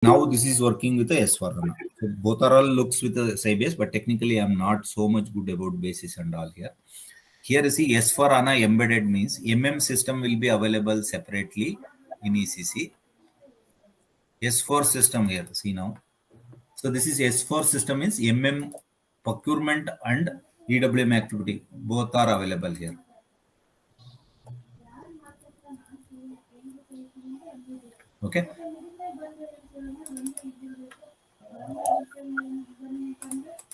Now this is working with the S4HANA. So both are all looks with the Sybase, but technically I'm not so much good about basis and all here. Here you see S4HANA embedded means system will be available separately in ECC. S4 system here, see now. So this is S4 system is procurement and EWM activity. Both are available here. Okay.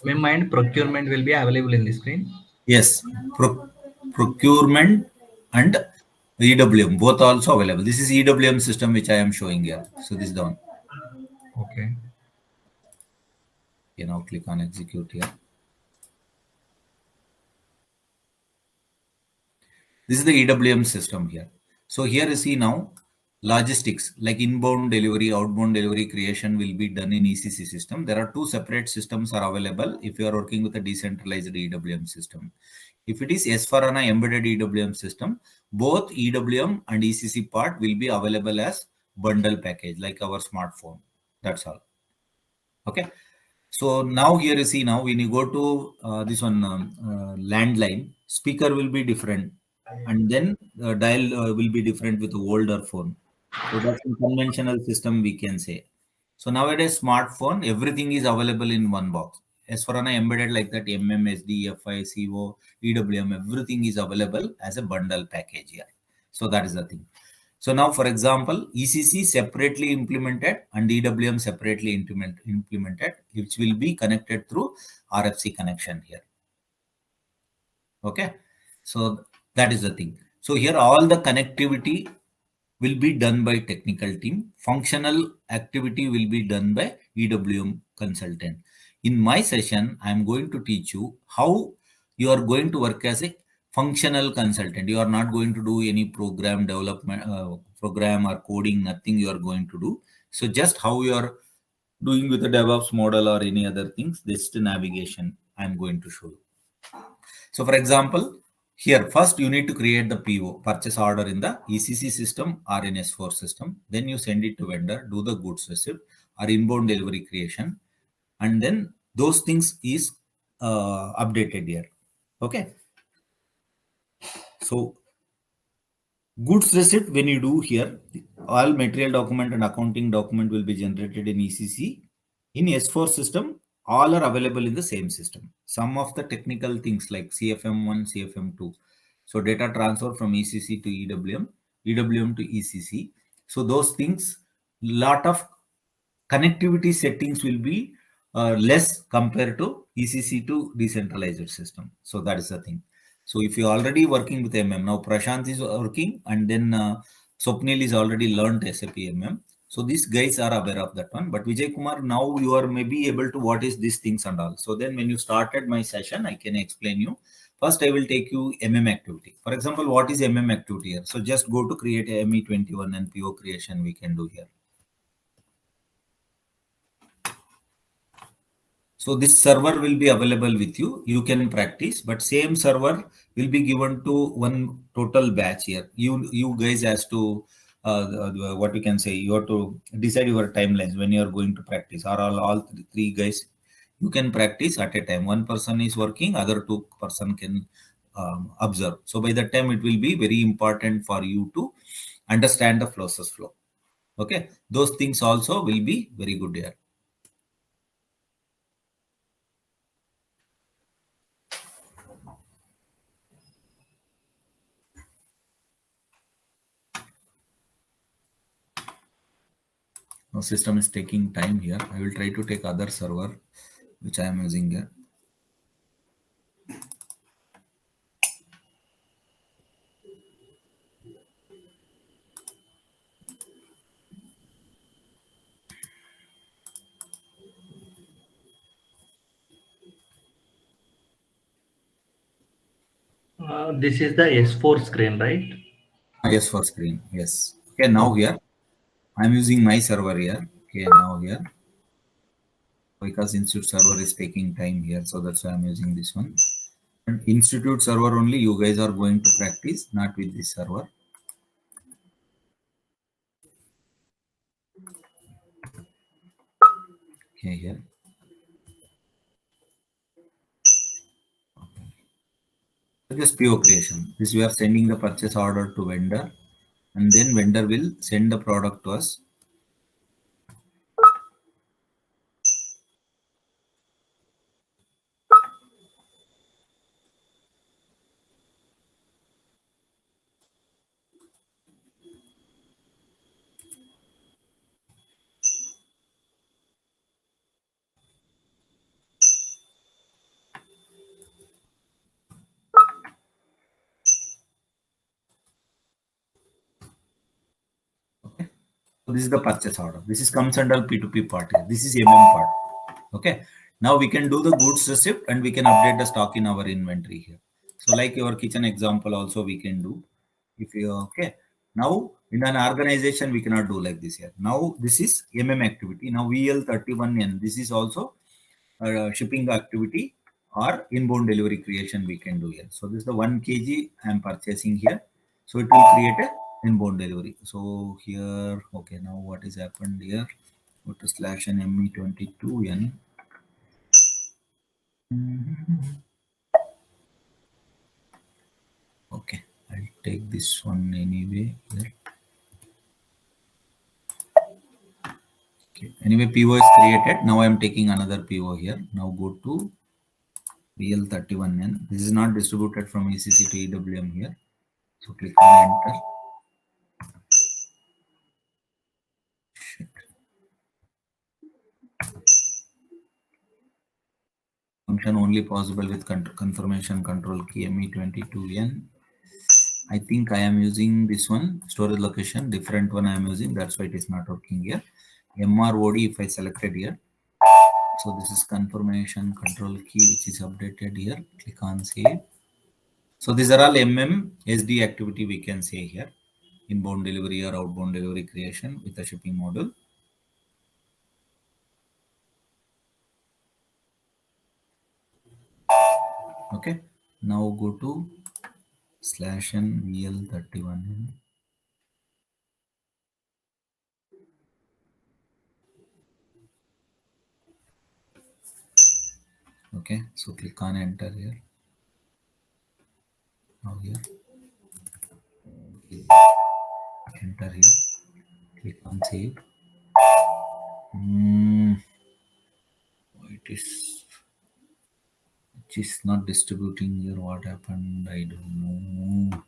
Mind procurement will be available in the screen. Yes, procurement and EWM both also available. This is EWM system which I am showing here. So this is the one. Okay. You now click on execute here. This is the EWM system here. So here you see now logistics like inbound delivery, outbound delivery creation will be done in ECC system. There are two separate systems are available if you are working with a decentralized EWM system. If it is S4HANA embedded EWM system, both EWM and ECC part will be available as bundle package like our smartphone. That's all. Okay. So now here you see now when you go to this one landline, speaker will be different and then dial will be different with the older phone. So that's a conventional system we can say. So nowadays smartphone, everything is available in one box. As for an embedded like that, MMSD, FI, CO, EWM, everything is available as a bundle package here. So that is the thing. So now, for example, ECC separately implemented and EWM separately implemented, which will be connected through RFC connection here. Okay. So that is the thing. So here all the connectivity will be done by technical team. Functional activity will be done by EWM consultant. In my session, I am going to teach you how you are going to work as a functional consultant. You are not going to do any program development, program or coding, nothing you are going to do. So just how you are doing with the DevOps model or any other things, this is the navigation I am going to show you. So for example, here first you need to create the PO, purchase order in the ECC system or in S4 system. Then you send it to vendor, do the goods receipt or inbound delivery creation. And then those things is updated here. Okay. So goods receipt, when you do here, all material document and accounting document will be generated in ECC. In S4 system, all are available in the same system. Some of the technical things like CFM1, CFM2. So data transfer from ECC to EWM, EWM to ECC. So those things, lot of connectivity settings will be less compared to ECC to decentralized system. So that is the thing. So if you're already working with now Prashant is working and then Swapnil is already learned SAP So these guys are aware of that one. But Vijay Kumar, now you are maybe able to what is these things and all. So then when you started my session, I can explain you. First, I will take you activity. For example, what is activity here? So just go to create a ME21 and PO creation we can do here. So this server will be available with you. You can practice, but same server will be given to one total batch here. You guys has to what we can say. You have to decide your timelines when you are going to practice. Or all three guys, you can practice at a time. One person is working, other two person can observe. So by that time, it will be very important for you to understand the process flow. Okay, those things also will be very good here. Now system is taking time here. I will try to take other server which I am using here. This is the S4 screen, right? S4 screen. Yes. Okay. Now here I'm using my server here. Okay. Now here because institute server is taking time here, so that's why I'm using this one. And institute server only you guys are going to practice, not with this server. Okay, here. Just PO creation. This we are sending the purchase order to vendor, and then vendor will send the product to us. Okay. So this is the purchase order. This is comes under P2P part here. This is MM part. Okay. Now we can do the goods receipt and we can update the stock in our inventory here. So like your kitchen example also we can do. If you okay. Now in an organization we cannot do like this here. Now this is MM activity. Now VL31N. This is also shipping activity or inbound delivery creation we can do here. So this is the 1 kg I am purchasing here. So it will create a inbound delivery. So here, okay, now what is happened here? Go to slash and ME22N. Okay, I'll take this one anyway here. Okay, anyway, PO is created. Now I'm taking another PO here. Now go to VL31N. This is not distributed from ECC to EWM here. So click on enter. Function only possible with confirmation control key ME22N. I think I am using this one, storage location, different one I am using. That's why it is not working here. MROD, if I selected here. So this is confirmation control key, which is updated here. Click on save. So these are all SD activity we can say here. Inbound delivery or outbound delivery creation with the shipping module. Okay. Now go to slash n VL31N. Okay, so click on enter here. Now here, enter here, click on save. It is not distributing here. What happened? I don't know.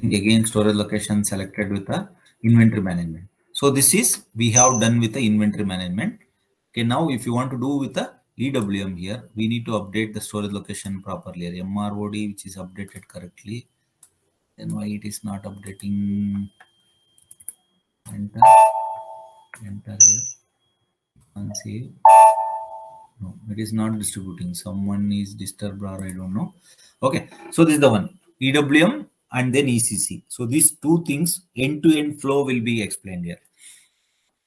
Again, storage location selected with the inventory management. So this is we have done with the inventory management. Okay, now if you want to do with the EWM here, we need to update the storage location properly. MROD, which is updated correctly. Then why it is not updating? Enter, enter here, and save. No, it is not distributing. Someone is disturbed or I don't know. Okay, so this is the one EWM and then ECC. So these two things end-to-end flow will be explained here.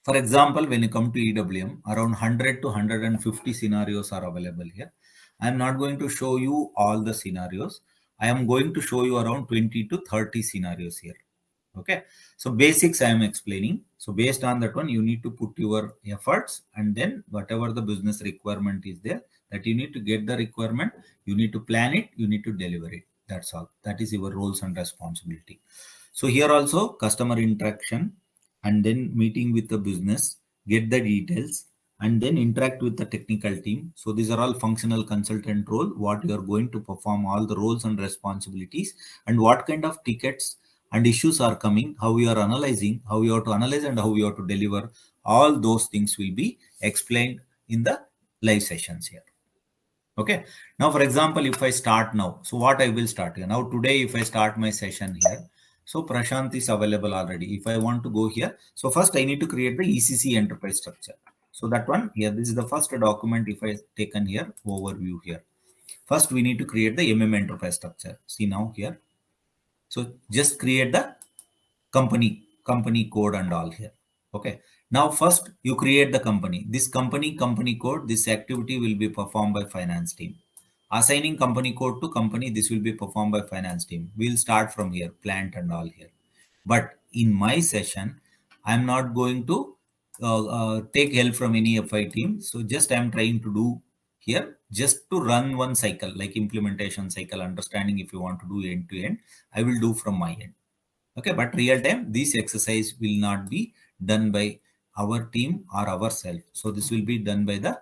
For example, when you come to EWM, around 100 to 150 scenarios are available here. I am not going to show you all the scenarios. I am going to show you around 20 to 30 scenarios here. Okay, so basics I am explaining. So based on that one, you need to put your efforts, and then whatever the business requirement is there, that you need to get the requirement, you need to plan it, you need to deliver it. That's all. That is your roles and responsibility. So here also customer interaction, and then meeting with the business, get the details, and then interact with the technical team. So these are all functional consultant role, what you are going to perform, all the roles and responsibilities, and what kind of tickets and issues are coming, how we are analyzing, how we have to analyze and how we have to deliver. All those things will be explained in the live sessions here. Okay. Now, for example, if I start now, so what I will start here. Now, today, if I start my session here, so Prashant is available already. If I want to go here, so first I need to create the ECC enterprise structure. So that one here, this is the first document if I taken here, overview here. First, we need to create the enterprise structure. See now here. So just create the company code and all here. Okay. Now first you create the company. This company code, this activity will be performed by finance team. Assigning company code to company, this will be performed by finance team. We'll start from here, plant and all here. But in my session, I'm not going to take help from any FI team. So just I'm trying to do here just to run one cycle, like implementation cycle, understanding if you want to do end to end, I will do from my end. Okay, but real time, this exercise will not be done by our team or ourselves. So this will be done by the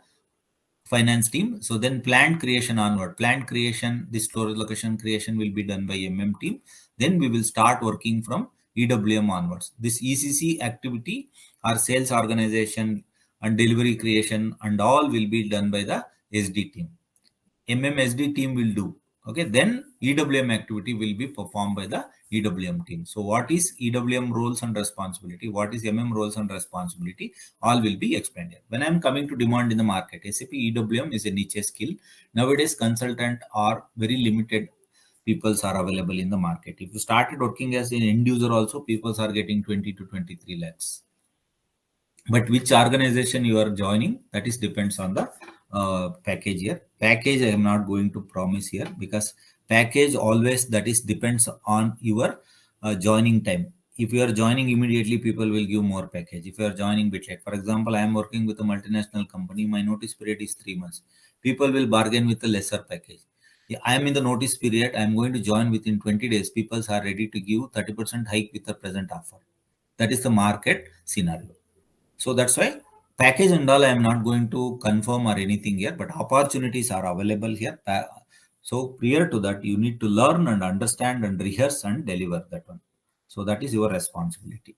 finance team. So then plant creation onward, plant creation, the storage location creation will be done by team. Then we will start working from EWM onwards. This ECC activity, our sales organization and delivery creation and all will be done by the SD team. MMSD team will do. Okay, then EWM activity will be performed by the EWM team. So what is EWM roles and responsibility? What is roles and responsibility? All will be explained here. When I'm coming to demand in the market, SAP EWM is a niche skill. Nowadays, consultant are very limited. Peoples are available in the market. If you started working as an end user also, peoples are getting 20 to 23 lakhs. But which organization you are joining, that is depends on the package here. Package I am not going to promise here, because package always that is depends on your joining time. If you are joining immediately, people will give more package. If you are joining bit late, for example, I am working with a multinational company, my notice period is 3 months, people will bargain with a lesser package. Yeah, I am in the notice period, I am going to join within 20 days, people are ready to give 30% hike with the present offer. That is the market scenario. So that's why package and all I am not going to confirm or anything here, but opportunities are available here. So prior to that, you need to learn and understand and rehearse and deliver that one. So that is your responsibility.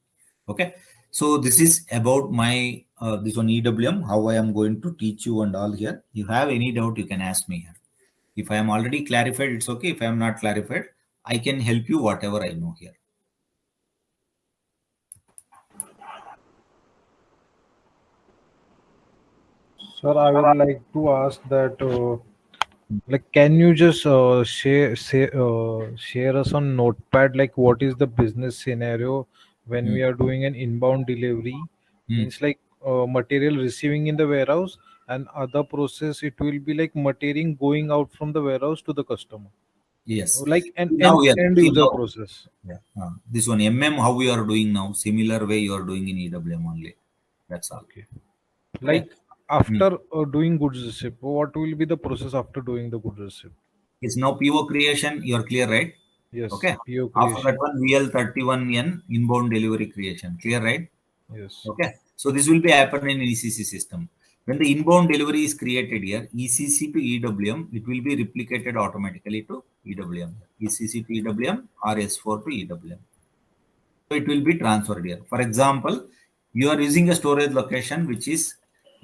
Okay. So this is about my this one EWM, how I am going to teach you and all here. You have any doubt, you can ask me here. If I am already clarified, it's okay. If I am not clarified, I can help you whatever I know here. Sir, I would like to ask that, like, can you just share us on Notepad, like, what is the business scenario when Hmm. we are doing an inbound delivery? Hmm. Means like material receiving in the warehouse, and other process it will be like material going out from the warehouse to the customer, Yes. like an Now, yeah, end see user now, process. yeah, this one how we are doing now, similar way you are doing in EWM only. That's all. Okay. Okay. Like Hmm. after doing goods receipt, what will be the process after doing the goods receipt? It's now PO creation. You are clear, right? Yes, Okay. PO After that creation. one, VL31N inbound delivery creation. Clear, right? Yes. Okay. So this will be happen in ECC system. When the inbound delivery is created here, ECC to EWM, it will be replicated automatically to EWM. ECC to EWM or S4 to EWM. So it will be transferred here. For example, you are using a storage location which is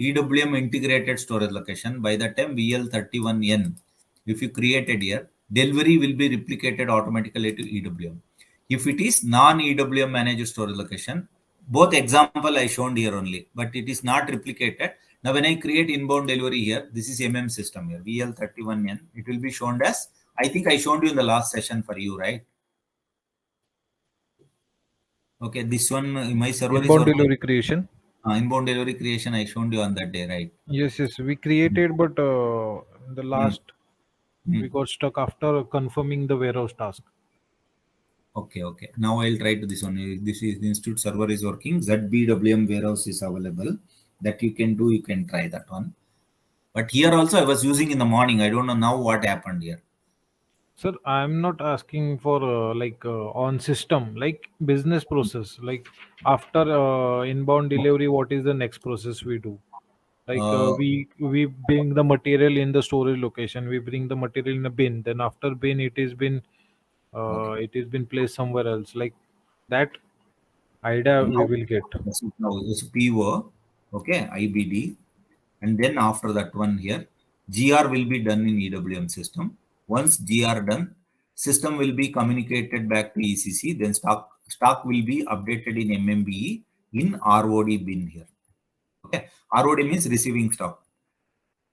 EWM integrated storage location. By the time VL31N, if you created here, delivery will be replicated automatically to EWM. If it is non-EWM managed storage location, both example I shown here only, but it is not replicated. Now when I create inbound delivery here, this is system here, VL31N, it will be shown as, I think I showed you in the last session for you, right? Okay, this one, my server is Inbound working. delivery creation. Inbound delivery creation, I showed you on that day, right? Yes, yes, we created, but the Mm, last we mm. got stuck after confirming the warehouse task. Okay, okay. Now I'll try to this one. This is the institute server is working. ZBWM warehouse is available. That you can do, you can try that one. But here also I was using in the morning. I don't know now what happened here. Sir, I'm not asking for on system, like business process. Like after inbound delivery, what is the next process we do? Like Uh, we bring the material in the storage location. We bring the material in a bin. Then after bin, okay. it has been placed somewhere else. Like that idea we Now, will get. now it's PO, okay, IBD. And then after that one here, GR will be done in EWM system. Once GR done, system will be communicated back to ECC. Then stock will be updated in MMBE in ROD bin here. Okay, ROD means receiving stock.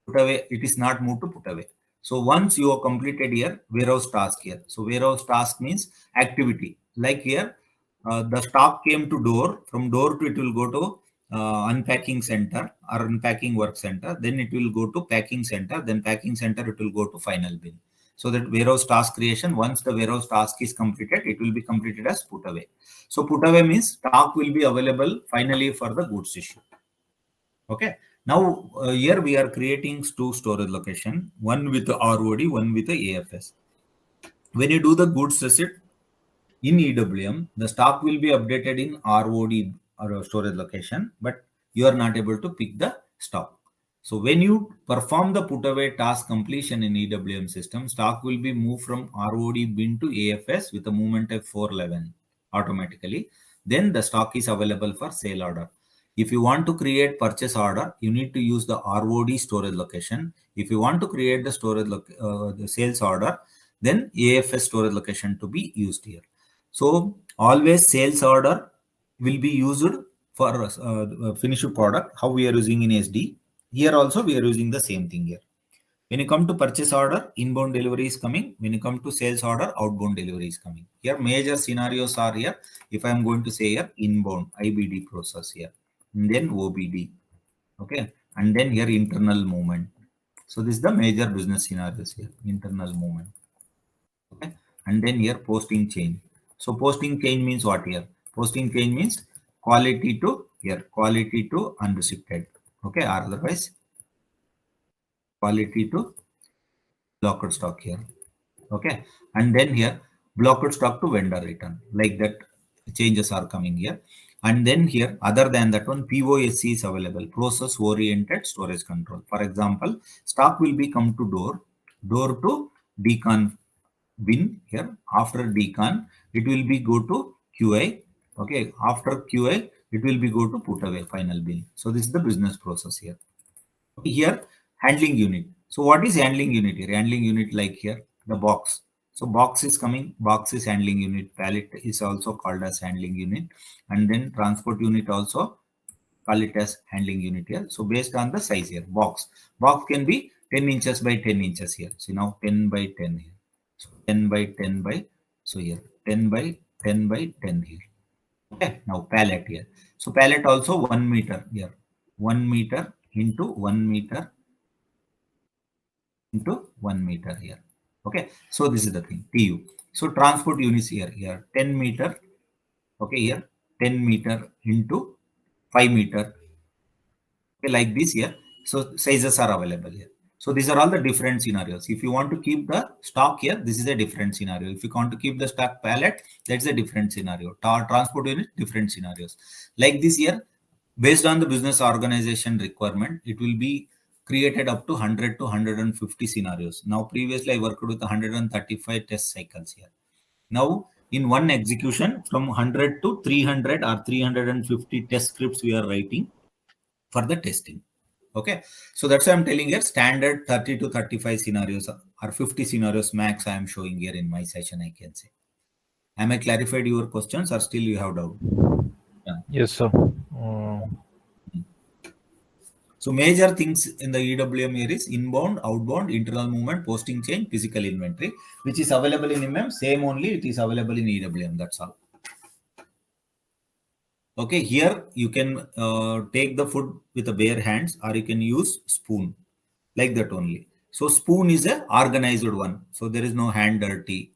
Put away, it is not moved to put away. So once you are completed here, warehouse task here. So warehouse task means activity. Like here, the stock came to door. From door to it will go to unpacking center or unpacking work center. Then it will go to packing center. Then packing center it will go to final bin. So that warehouse task creation, once the warehouse task is completed, it will be completed as put away. So put away means stock will be available finally for the goods issue. Okay. Now here we are creating two storage location, one with the ROD, one with the AFS. When you do the goods receipt in EWM, the stock will be updated in ROD or storage location, but you are not able to pick the stock. So when you perform the put away task completion in EWM system, stock will be moved from ROD bin to AFS with a movement of 411 automatically. Then the stock is available for sale order. If you want to create purchase order, you need to use the ROD storage location. If you want to create the the sales order, then AFS storage location to be used here. So always sales order will be used for finished product. How we are using in SD. Here also we are using the same thing here. When you come to purchase order, inbound delivery is coming. When you come to sales order, outbound delivery is coming. Here major scenarios are here. If I am going to say here inbound IBD process here, and then OBD, okay, and then here internal movement. So this is the major business scenarios here, internal movement. Okay, and then here posting change. So posting change means what here? Posting change means quality to here, quality to unrestricted. Okay, or otherwise quality to blocked stock here. Okay, and then here blocked stock to vendor return, like that changes are coming here. And then here other than that one, POSC is available, process oriented storage control. For example, stock will be come to door to decon bin here. After decon it will be go to QA. Okay, after QA it will be go to put away final bin. So this is the business process here. Here handling unit. So what is handling unit here? Handling unit, like here the box. So box is coming, box is handling unit, pallet is also called as handling unit, and then transport unit also call it as handling unit here. So based on the size here, box can be 10 inches by 10 inches here. So now 10 by 10 here. So 10 by 10 by, so here 10 by 10 by 10 here. Okay, now pallet here. So pallet also 1 meter here, 1 meter into 1 meter into 1 meter here. Okay, so this is the thing, TU. So transport units here 10 meter. Okay, here 10 meter into 5 meter. Okay, like this here. So sizes are available here. So these are all the different scenarios. If you want to keep the stock here, this is a different scenario. If you want to keep the stock pallet, that's a different scenario. Transport unit, different scenarios. Like this here, based on the business organization requirement, it will be created up to 100 to 150 scenarios. Now, previously I worked with 135 test cycles here. Now, in one execution, from 100 to 300 or 350 test scripts we are writing for the testing. Okay, so that's why I'm telling here standard 30 to 35 scenarios or 50 scenarios max I am showing here in my session, I can say. Am I clarified your questions or still you have doubt? Yeah. Yes, sir. So major things in the EWM here is inbound, outbound, internal movement, posting change, physical inventory, which is available in MM. Same only it is available in EWM. That's all. Okay, here you can take the food with the bare hands or you can use spoon, like that only. So spoon is a organized one. So there is no hand dirty.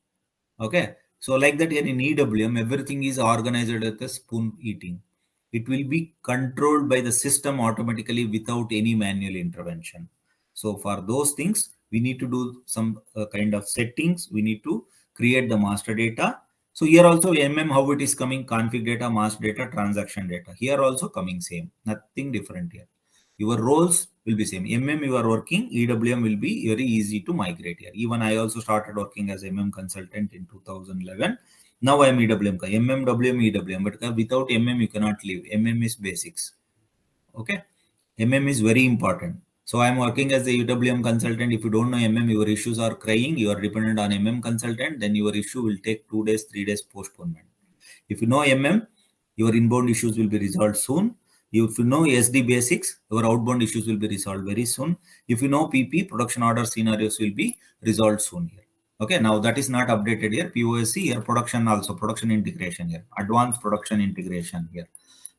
Okay. So like that here in EWM, everything is organized at the spoon eating. It will be controlled by the system automatically without any manual intervention. So for those things, we need to do some kind of settings. We need to create the master data. So here also MM, how it is coming, config data, master data, transaction data. Here also coming same, nothing different here. Your roles will be same. MM you are working, EWM will be very easy to migrate here. Even I also started working as MM consultant in 2011. Now I am EWM, MM, WM, EWM, but without MM you cannot live. MM is basics. Okay, MM is very important. So I am working as a EWM consultant. If you don't know MM, your issues are crying, you are dependent on MM consultant, then your issue will take 2 days, 3 days postponement. If you know MM, your inbound issues will be resolved soon. If you know SD basics, your outbound issues will be resolved very soon. If you know PP, production order scenarios will be resolved soon here. Okay, now that is not updated here. POSC here, production also, production integration here, advanced production integration here,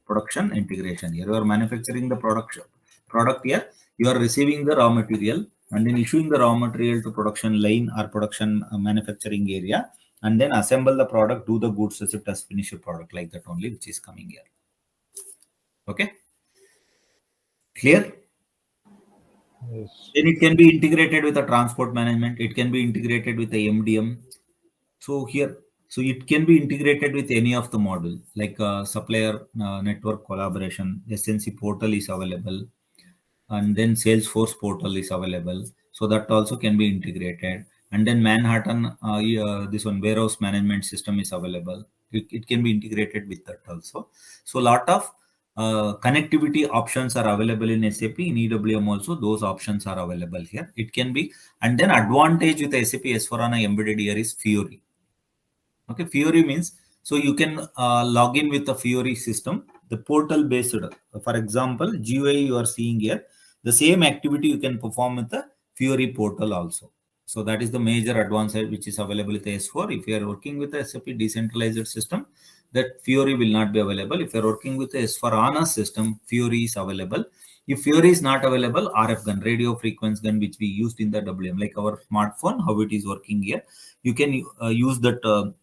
production integration here. You are manufacturing the product here. You are receiving the raw material. and then issuing the raw material to production line or production manufacturing area, and then assemble the product, do the goods receipt as finished product, like that only, which is coming here. Okay, clear? Yes. Then it can be integrated with the transport management. It can be integrated with the MDM. So here, so it can be integrated with any of the model, like supplier network collaboration. SNC portal is available, and then Salesforce portal is available. So that also can be integrated. And then Manhattan, this one warehouse management system is available. It can be integrated with that also. So a lot of connectivity options are available in SAP. In EWM also, those options are available here. It can be, and then advantage with SAP S/4HANA embedded here is Fiori. Okay, Fiori means, so you can log in with the Fiori system, the portal based. For example, GUI you are seeing here, the same activity you can perform with the Fiori portal also. So that is the major advantage which is available with S4. If you are working with the SAP decentralized system, that Fiori will not be available. If you are working with the S4HANA system, Fiori is available. If Fiori is not available, RF gun, radio frequency gun, which we used in the WM, like our smartphone, how it is working here, you can use that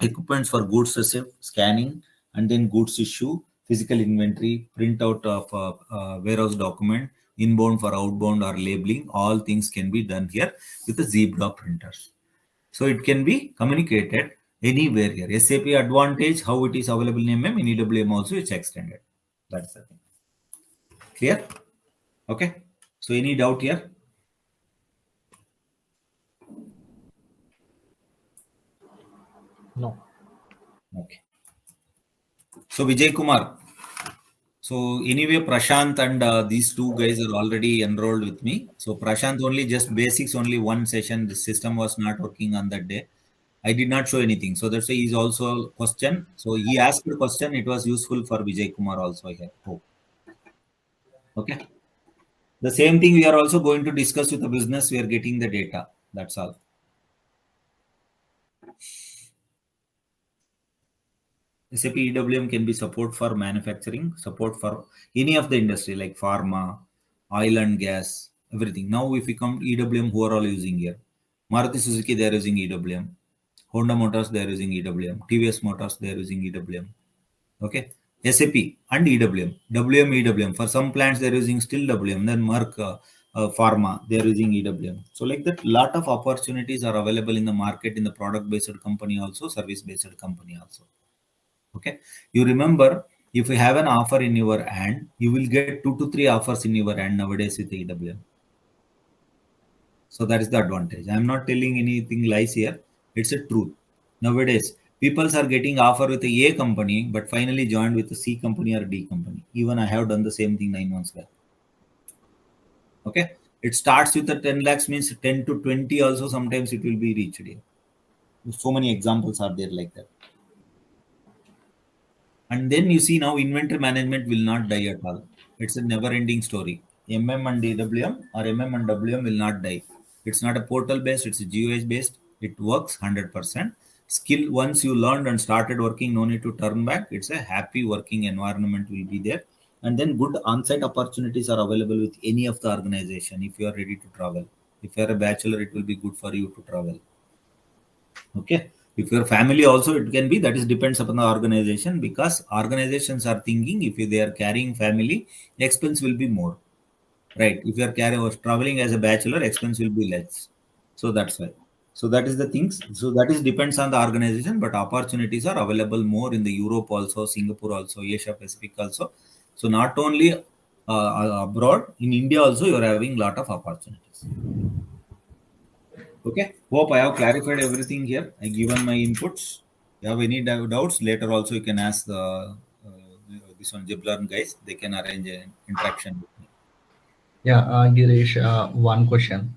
equipments for goods receipt, scanning, and then goods issue, physical inventory, printout of warehouse document, inbound for outbound or labeling. All things can be done here with the Zebra printers. So it can be communicated anywhere here. SAP advantage, how it is available in MM, in EWM also it's extended. That's the thing. Clear? Okay. So any doubt here? No. Okay. So Vijay Kumar, so anyway, Prashant and these two guys are already enrolled with me. So Prashant only just basics, only one session. The system was not working on that day. I did not show anything. So that's why he's also question. So he asked a question. It was useful for Vijay Kumar also here. Oh, okay. The same thing we are also going to discuss with the business. We are getting the data. That's all. SAP EWM can be support for manufacturing, support for any of the industry like pharma, oil and gas, everything. Now, if we come to EWM, who are all using here? Maruti Suzuki, they are using EWM. Honda Motors, they are using EWM. TVS Motors, they are using EWM. Okay. SAP and EWM. WM, EWM. For some plants, they are using still WM. Then Merck Pharma, they are using EWM. So, like that, lot of opportunities are available in the market in the product based company also, service based company also. Okay, you remember, if you have an offer in your hand, you will get 2 to 3 offers in your hand nowadays with EWM. So that is the advantage. I am not telling anything lies here. It's a truth. Nowadays, people are getting offer with a company, but finally joined with a C company or D company. Even I have done the same thing 9 months back. Okay, it starts with the 10 lakhs, means 10 to 20 also. Sometimes it will be reached here. So many examples are there like that. And then you see now inventory management will not die at all. It's a never ending story. MM and DWM or MM and WM will not die. It's not a portal based, it's a GUI based. It works 100%. Skill, once you learned and started working, no need to turn back. It's a happy working environment will be there. And then good on-site opportunities are available with any of the organization if you are ready to travel. If you are a bachelor, it will be good for you to travel. Okay, if your family also, it can be, that is depends upon the organization, because organizations are thinking if they are carrying family, expense will be more, right? If you are carrying or traveling as a bachelor, expense will be less. So that's why. So that is the things. So that is depends on the organization, but opportunities are available more in the Europe also, Singapore also, Asia Pacific also. So not only abroad, in India also you are having lot of opportunities. Okay. Hope I have clarified everything here. I given my inputs. You have any doubts? Later also you can ask the this one Zeblearn guys. They can arrange an interaction with me. Yeah, Girish, one question.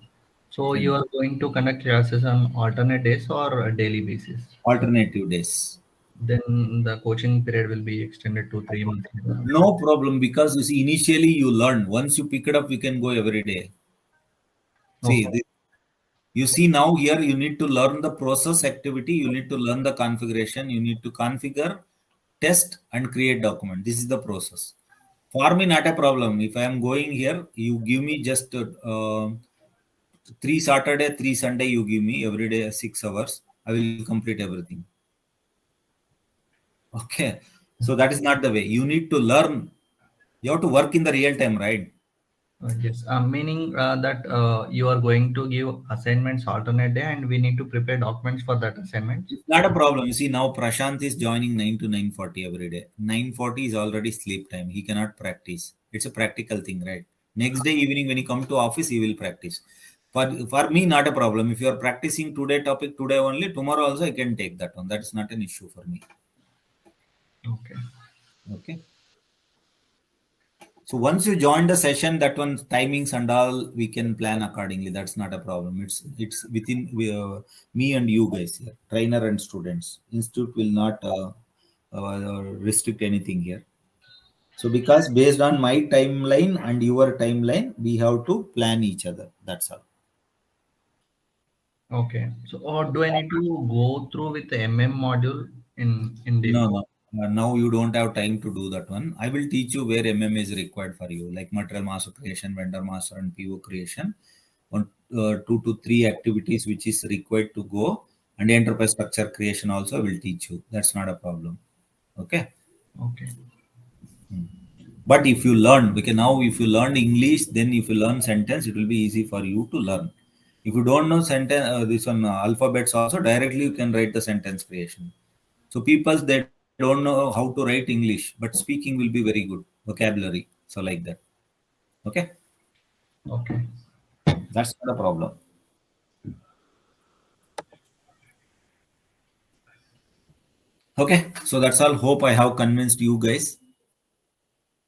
So you Send are going to conduct classes on alternate days or a daily basis? alternative days. Then the coaching period will be extended to 3 months. No problem, because you see initially you learn. Once you pick it up, you can go every day. See, Okay. you see now here you need to learn the process activity. You need to learn the configuration. You need to configure, test, and create document. This is the process. For me, not a problem. If I am going here, you give me just 3 Saturday, 3 Sunday, you give me every day 6 hours. I will complete everything. Okay. So that is not the way. You need to learn. You have to work in the real time, right? Yes, meaning that you are going to give assignments alternate day, and we need to prepare documents for that assignments. It's not a problem. You see, now Prashant is joining 9 to 9:40 every day. 9:40 is already sleep time. He cannot practice. It's a practical thing, right? Next day evening when he come to office, he will practice. For me, not a problem. If you are practicing today topic today only, tomorrow also I can take that one. That is not an issue for me. Okay. Okay. So once you join the session, that one timings and all we can plan accordingly. That's not a problem. It's within me and you guys here, trainer and students. Institute will not restrict anything here. So because based on my timeline and your timeline, we have to plan each other. That's all. Okay. So, or do I need to go through with the MM module in deep? No, no. Now you don't have time to do that one. I will teach you where MM is required for you, like material master creation, vendor master, and PO creation. On 2 to 3 activities which is required to go, and enterprise structure creation also will teach you. That's not a problem. Okay. Okay. But if you learn, because now if you learn English, then if you learn sentence, it will be easy for you to learn. If you don't know sentence, this one alphabets also directly you can write the sentence creation. So people they don't know how to write English, but speaking will be very good vocabulary. So like that. Okay, Okay. that's not a problem. Okay, so that's all. Hope I have convinced you guys.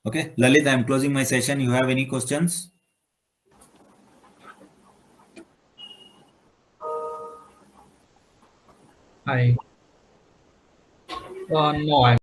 Okay, Lalit, I'm closing my session. You have any questions? Hi. No, I'm